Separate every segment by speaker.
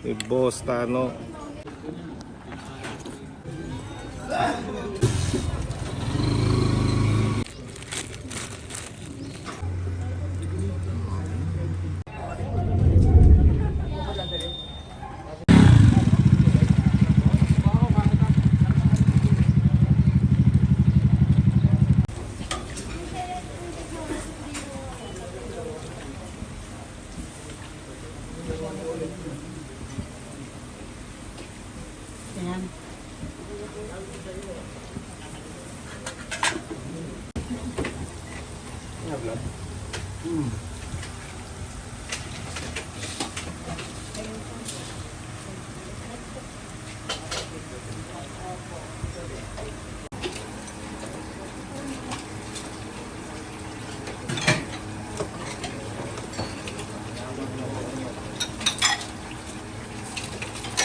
Speaker 1: ni Boss Tano.
Speaker 2: Ayan.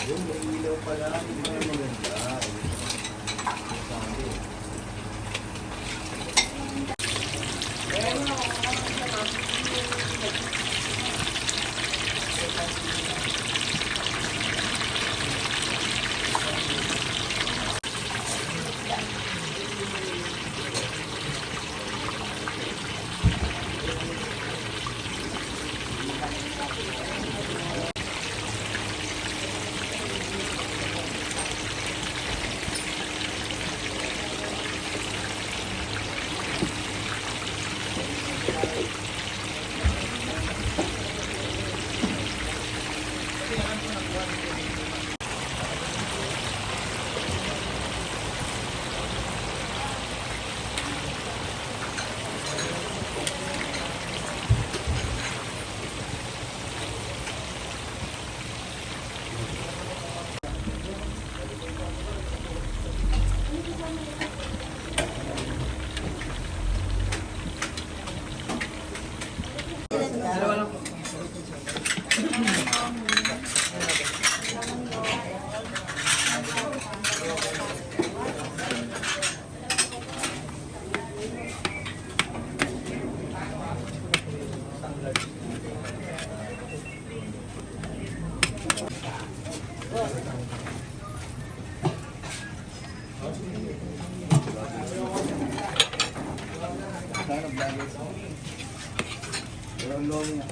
Speaker 3: Yung may ilaw pala, hindi na maganda. Pero ang lolo niya.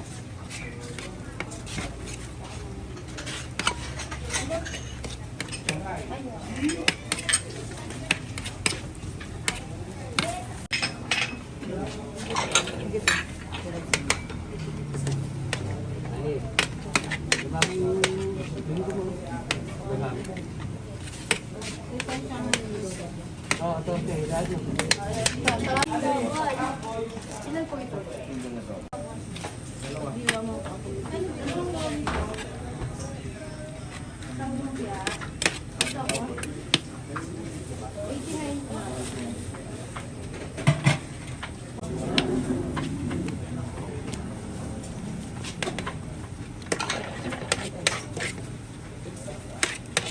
Speaker 3: Oh, ito, okay.
Speaker 2: Ilan po ito?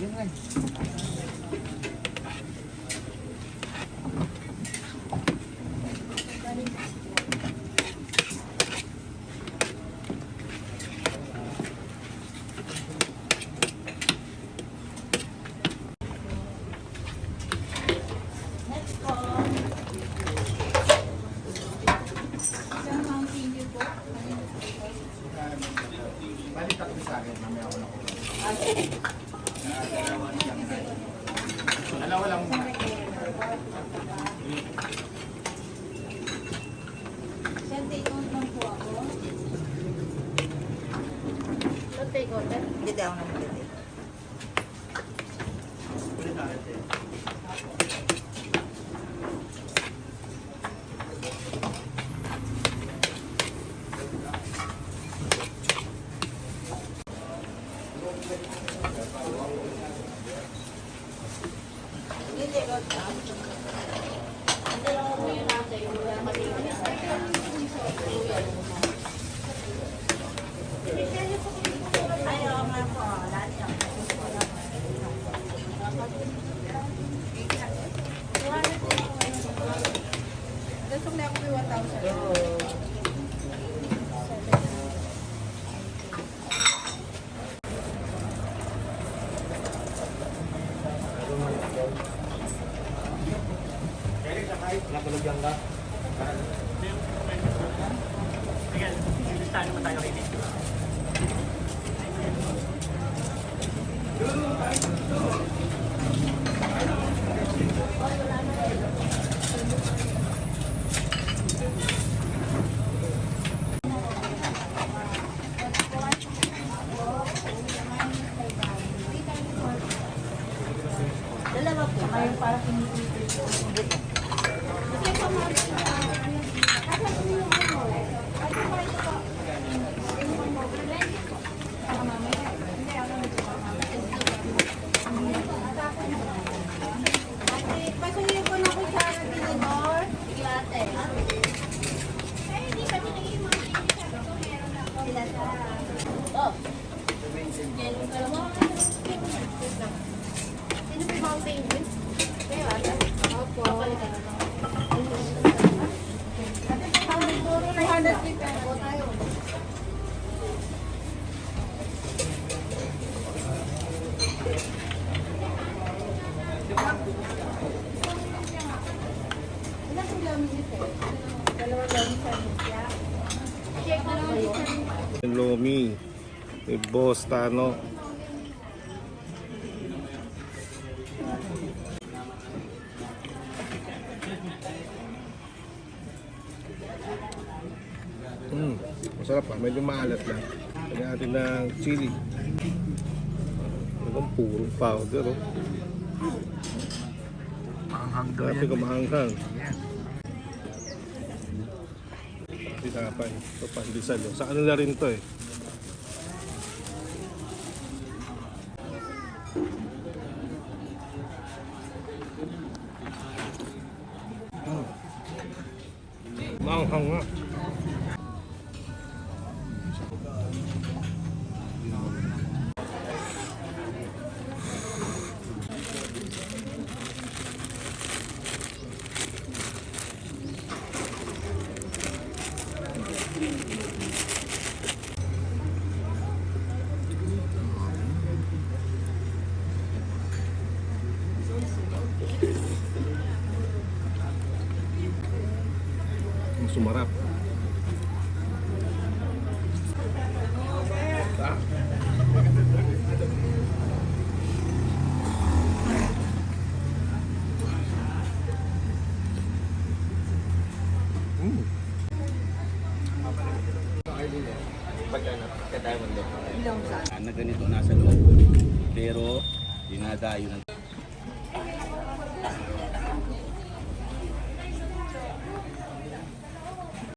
Speaker 3: Yun nga. Balik ako sa akin, mamaya ako lang. Dalawa lang muna.
Speaker 2: Take out lang po ako. So take out. Hindi daw naman dito.
Speaker 3: Ulit natin. Napalagyan ka?
Speaker 2: Dalawa po. Kayo para pinipili. Pasuyin ko na ko sa tinidor. Sige ate. Ay, hindi pa tinigil mo. Sila sa... Oh. Alam mo, sino po bang penguin? Kayo ate? Opo. Papalitan na lang. 250 po tayo. Ilan po lang minute eh? Dalawang lang sa lumpia. Check na lang ba yun?
Speaker 1: Lomi, may Boss Tano. Masarap pa, medyo maalat lang. Lagyan natin ng chili. Talagang purong powder, oh.
Speaker 3: Maanghang daw
Speaker 1: Grabe ka maanghang. Tinapay. Ito pandesal, oh. Sa ano na rin to, eh. Maanghang nga. Sumarap. Ah.
Speaker 4: Na ganito nasa loob pero dinadayo ng